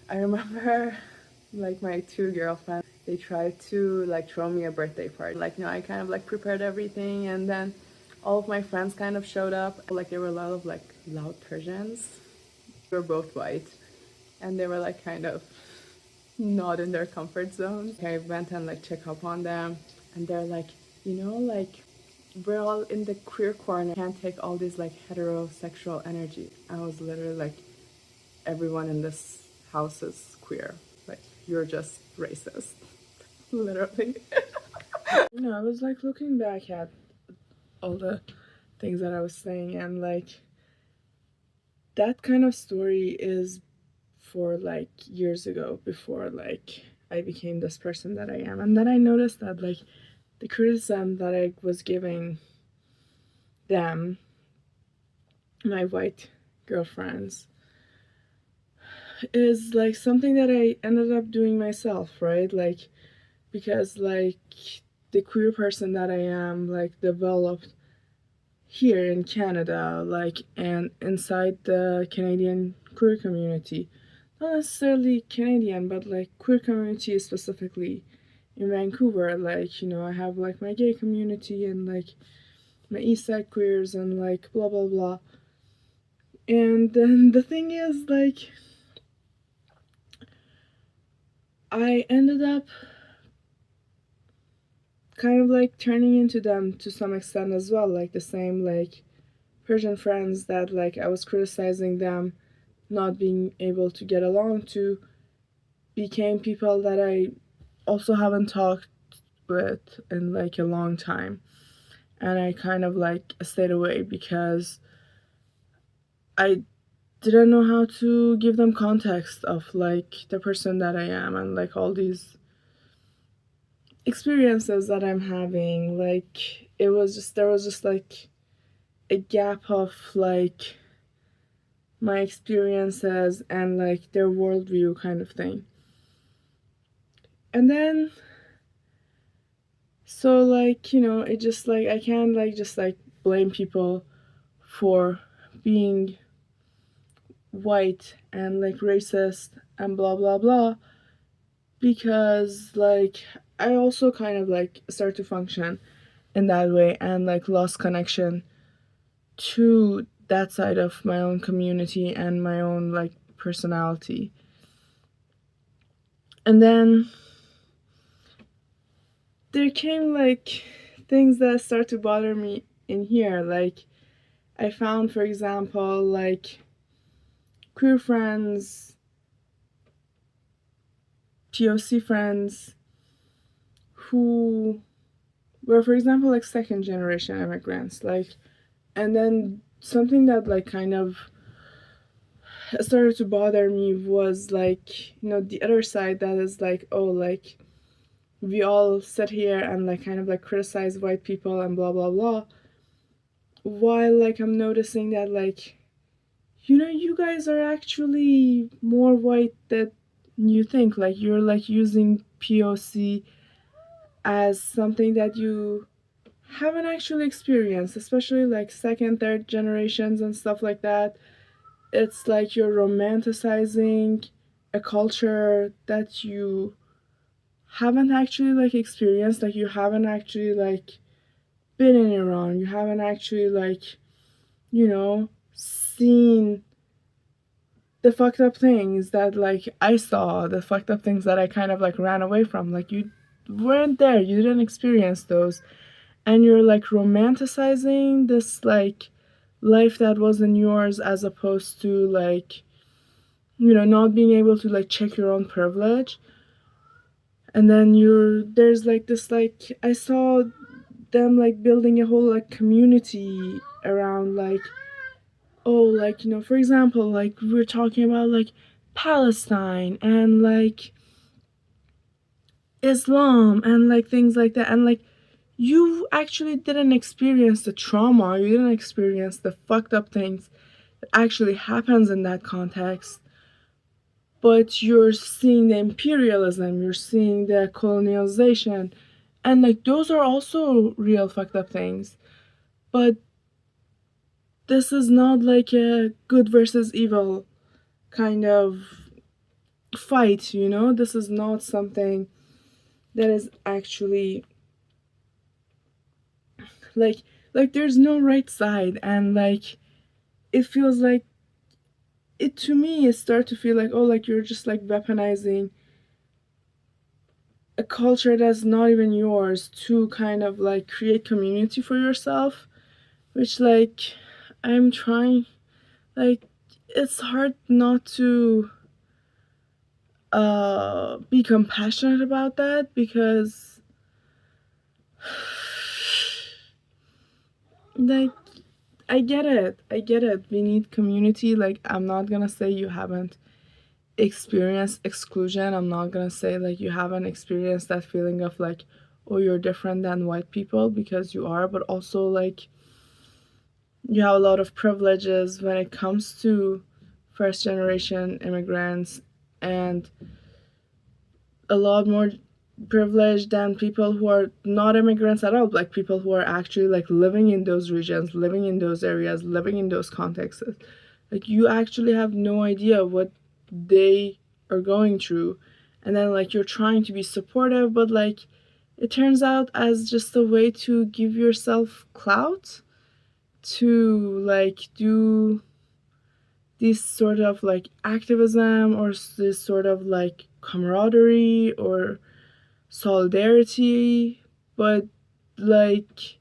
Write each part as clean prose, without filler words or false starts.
I remember like my two girlfriends, they tried to like throw me a birthday party. Like, you know, I kind of like prepared everything, and then all of my friends kind of showed up. Like there were a lot of like loud Persians. We were both white, and they were like kind of not in their comfort zone. I went and like check up on them, and they're like, you know, like we're all in the queer corner. Can't take all this like heterosexual energy. I was literally like, everyone in this house is queer. Like you're just racist, literally. You know, I was like looking back at all the things that I was saying, and like that kind of story is for like years ago, before like I became this person that I am. And then I noticed that like the criticism that I was giving them, my white girlfriends, is like something that I ended up doing myself, right? Like because like the queer person that I am like developed here in Canada, like, and inside the Canadian queer community. Not necessarily Canadian, but like queer community specifically in Vancouver. Like, you know, I have like my gay community and like my East Side queers and like blah blah blah. And then the thing is, like, I ended up kind of like turning into them to some extent as well. Like the same like Persian friends that like I was criticizing them not being able to get along to became people that I also haven't talked with in like a long time. And I kind of like stayed away because I didn't know how to give them context of like the person that I am and like all these experiences that I'm having. Like it was just, there was just like a gap of like my experiences and like their worldview kind of thing. And then so like, you know, it just like I can't like just like blame people for being white and like racist and blah blah blah, because like I also kind of like start to function in that way and like lost connection to that side of my own community and my own like personality. And then there came like things that start to bother me in here. Like I found, for example, like queer friends, POC friends who were, for example, like second generation immigrants. Like, and then something that like kind of started to bother me was like, you know, the other side that is like, oh, like we all sit here and like kind of like criticize white people and blah blah blah, while like I'm noticing that like, you know, you guys are actually more white than you think. Like you're like using POC as something that you haven't actually experienced, especially like second, third generations and stuff like that. It's like you're romanticizing a culture that you haven't actually like experienced. Like you haven't actually like been in Iran. You haven't actually like, you know, seen the fucked up things that like I saw, the fucked up things that I kind of like ran away from. Like you weren't there, you didn't experience those, and you're like romanticizing this like life that wasn't yours, as opposed to like, you know, not being able to like check your own privilege. And then there's like this like I saw them like building a whole like community around like, oh, like, you know, for example, like we were talking about like Palestine and like Islam and like things like that, and like you actually didn't experience the trauma, you didn't experience the fucked up things that actually happens in that context, but you're seeing the imperialism, you're seeing the colonialization, and like those are also real fucked up things. But this is not like a good versus evil kind of fight, you know? This is not something that is actually like there's no right side, and like it feels like it to me it start to feel like, oh, like you're just like weaponizing a culture that's not even yours to kind of like create community for yourself, which like I'm trying, like it's hard not to be compassionate about that, because like I get it, we need community. Like I'm not gonna say you haven't experienced exclusion, I'm not gonna say like you haven't experienced that feeling of like, oh, you're different than white people, because you are, but also like you have a lot of privileges when it comes to first generation immigrants, and a lot more privileged than people who are not immigrants at all, like people who are actually like living in those regions, living in those areas, living in those contexts. Like you actually have no idea what they are going through, and then like you're trying to be supportive, but like it turns out as just a way to give yourself clout, to like do this sort of like activism, or this sort of like camaraderie or solidarity, but like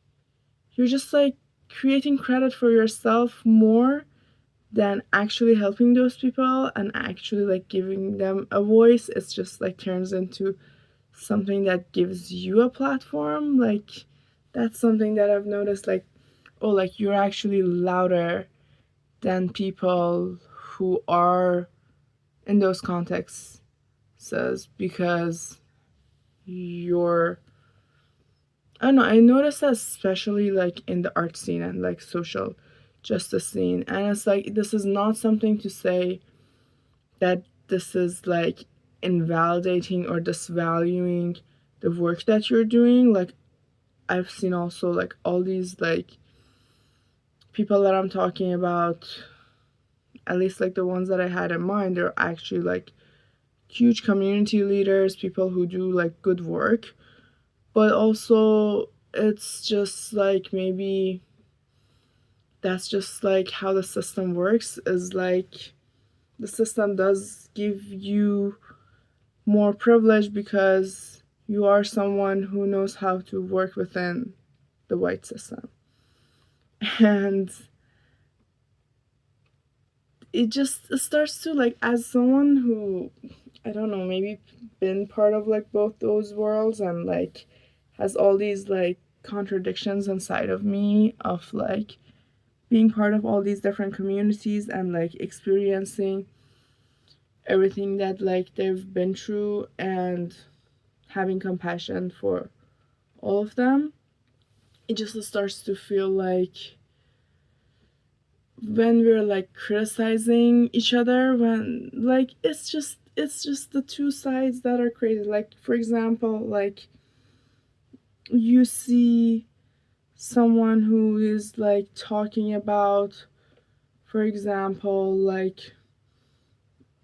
you're just like creating credit for yourself more than actually helping those people and actually like giving them a voice. It's just like turns into something that gives you a platform. Like that's something that I've noticed, like, oh, like you're actually louder than people who are in those contexts, says, because you're, I don't know, I noticed that especially like in the art scene and like social justice scene. And it's like this is not something to say that this is like invalidating or disvaluing the work that you're doing. Like I've seen also like all these like people that I'm talking about, at least like the ones that I had in mind, they're actually like huge community leaders, people who do like good work. But also it's just like maybe that's just like how the system works, is like the system does give you more privilege because you are someone who knows how to work within the white system. And it starts to like, as someone who, I don't know, maybe been part of like both those worlds, and like has all these like contradictions inside of me of like being part of all these different communities and like experiencing everything that like they've been through, and having compassion for all of them. It just starts to feel like when we're like criticizing each other, when like it's just the two sides that are crazy. Like for example, like you see someone who is like talking about, for example, like,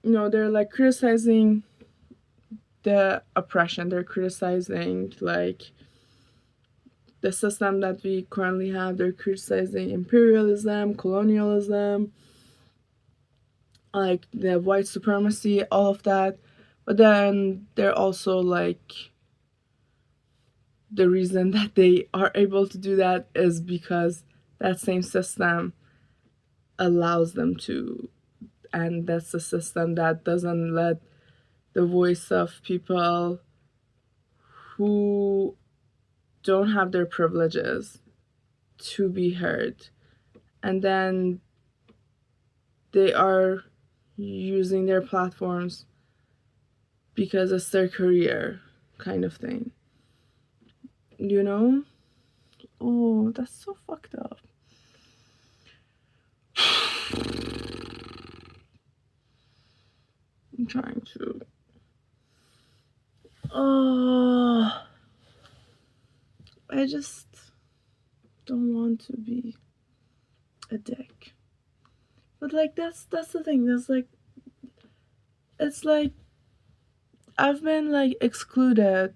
you know, they're like criticizing the oppression, they're criticizing like the system that we currently have, they're criticizing imperialism, colonialism, like the white supremacy, all of that. But then they're also like, the reason that they are able to do that is because that same system allows them to. And that's a system that doesn't let the voice of people who don't have their privileges to be heard. And then they are using their platforms because it's their career, kind of thing. You know? Oh, that's so fucked up. I'm trying to. Oh, I just don't want to be a dick. But like that's the thing. That's like, it's like I've been like excluded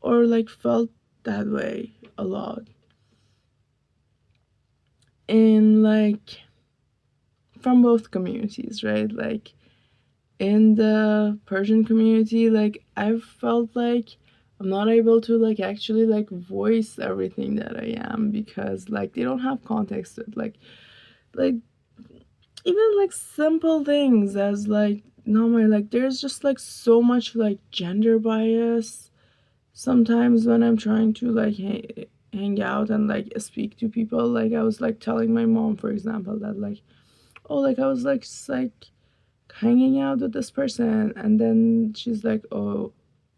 or like felt that way a lot in like from both communities, right? Like in the Persian community, like I've felt like I'm not able to like actually like voice everything that I am because like they don't have context to it. Like even like simple things as like no my like there's just like so much like gender bias sometimes when I'm trying to like hang out and like speak to people. Like I was like telling my mom, for example, that like oh like I was like just like hanging out with this person, and then she's like, oh,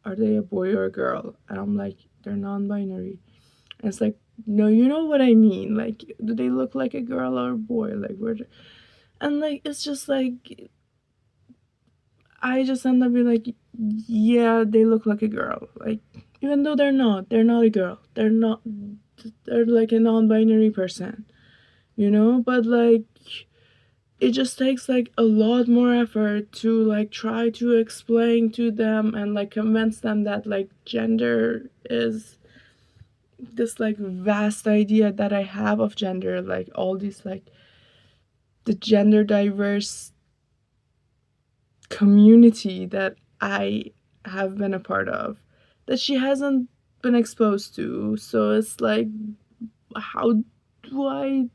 are they a boy or a girl? And I'm like, they're non-binary. And it's like, no, you know what I mean, like do they look like a girl or a boy, like where and like it's just like I just end up being like, yeah, they look like a girl. Like, even though they're not a girl. They're like a non binary person, you know? But like, it just takes like a lot more effort to like try to explain to them and like convince them that like gender is this like vast idea that I have of gender, like all these like the gender diverse community that I have been a part of that she hasn't been exposed to. So it's like, how do I?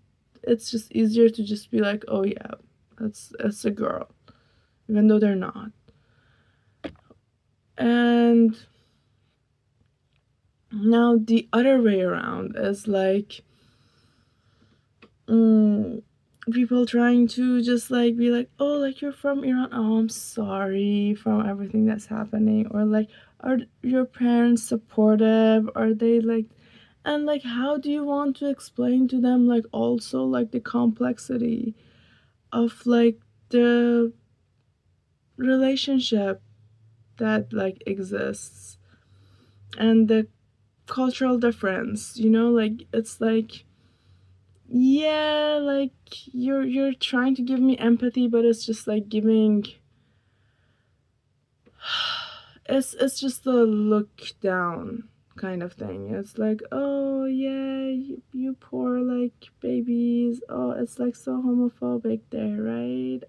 It's just easier to just be like, oh yeah, it's a girl, even though they're not. And now the other way around is like, mm, people trying to just like be like, oh, like you're from Iran. Oh, I'm sorry from everything that's happening. Or like, are your parents supportive? Are they like, and like, how do you want to explain to them like also like the complexity of like the relationship that like exists and the cultural difference, you know? Like, it's like, yeah, like you're trying to give me empathy, but it's just like giving it's just a look down kind of thing. It's like, oh yeah, you poor like babies. Oh, it's like so homophobic there, right?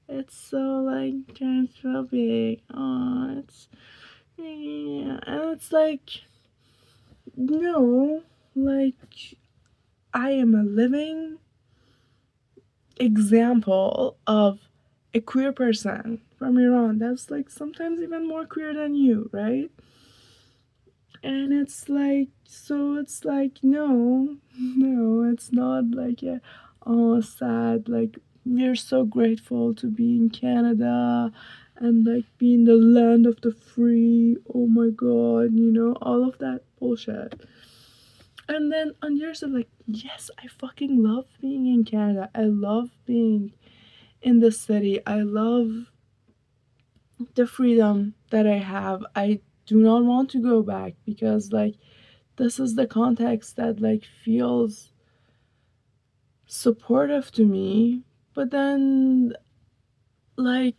It's so like transphobic. Oh, it's yeah, and it's like no, like I am a living example of a queer person from Iran that's like sometimes even more queer than you, right? And it's like, so it's like, no, no, it's not like a, oh, sad, like, we're so grateful to be in Canada and like be in the land of the free. Oh my god, you know, all of that bullshit. And then on your side, like, yes, I fucking love being in Canada. I love being in the city. I love the freedom that I have. I do not want to go back because like this is the context that like feels supportive to me. But then like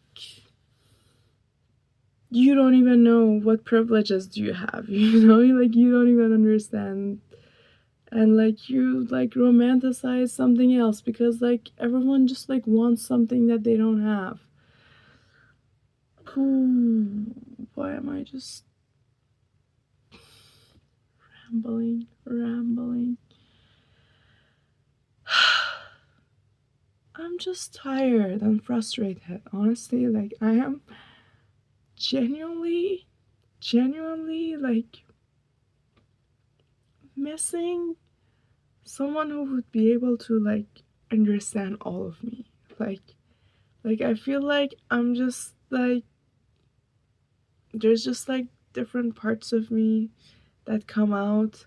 you don't even know what privileges do you have, you know? Like you don't even understand, and like you like romanticize something else because like everyone just like wants something that they don't have. Ooh, why am I just rambling? I'm just tired and frustrated, honestly. Like I am genuinely like missing someone who would be able to like understand all of me. Like I feel like I'm just like there's just like different parts of me that come out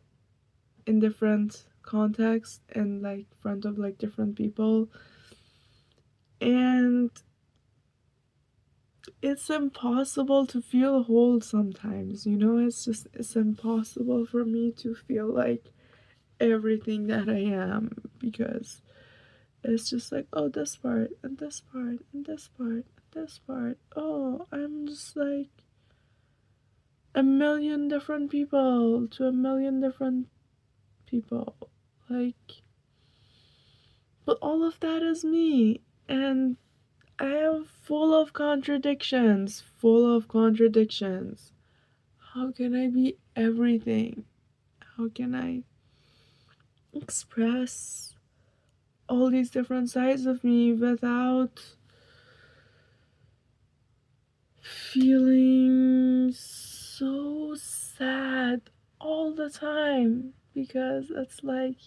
in different contexts and like front of like different people, and it's impossible to feel whole sometimes, you know? It's impossible for me to feel like everything that I am because it's just like, oh, this part and this part and this part. this part. Oh, I'm just like a million different people to a million different people. Like, but all of that is me. And I am full of contradictions. Full of contradictions. How can I be everything? How can I express all these different sides of me without feeling so sad all the time? Because it's like,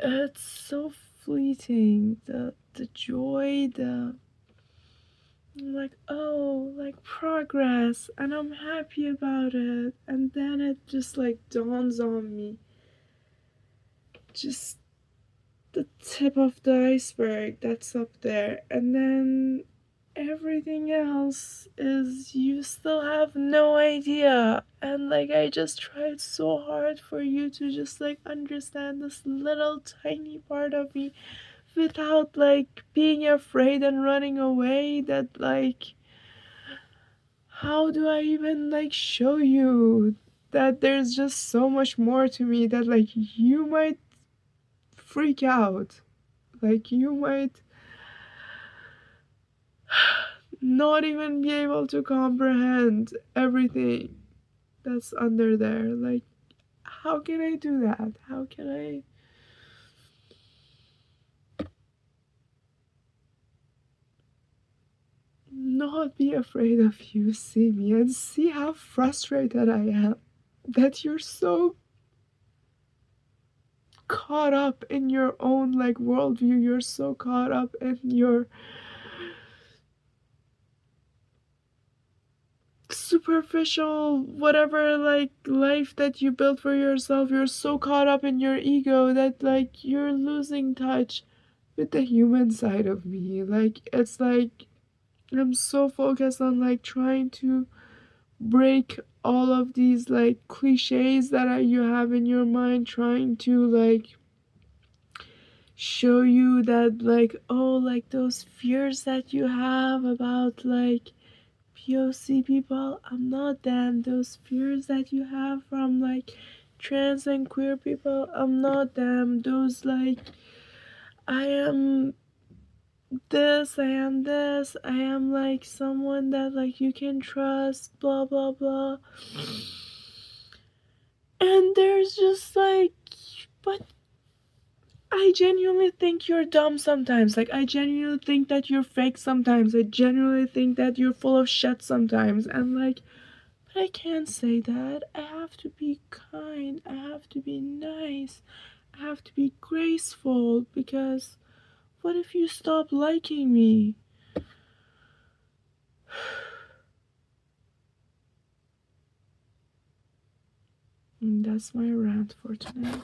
it's so fleeting. The joy, the like, oh, like progress, and I'm happy about it, and then it just like dawns on me, just the tip of the iceberg that's up there, and then everything else is you still have no idea. And like, I just tried so hard for you to just like understand this little tiny part of me without like being afraid and running away. That like, how do I even like show you that there's just so much more to me, that like you might freak out, like you might not even be able to comprehend everything that's under there. Like, how can I do that? How can I not be afraid of you? See me and see how frustrated I am that you're so caught up in your own like worldview. You're so caught up in your superficial whatever like life that you built for yourself. You're so caught up in your ego that like you're losing touch with the human side of me. Like, it's like I'm so focused on like trying to break all of these like cliches that you have in your mind, trying to like show you that like, oh, like those fears that you have about like POC people, I'm not them. Those fears that you have from like trans and queer people, I'm not them. Those like, I am this, I am this, I am like someone that like you can trust, blah blah blah. And there's just like, but I genuinely think you're dumb sometimes. Like, I genuinely think that you're fake sometimes. I genuinely think that you're full of shit sometimes. And like, but I can't say that. I have to be kind. I have to be nice. I have to be graceful, because what if you stop liking me? And that's my rant for tonight.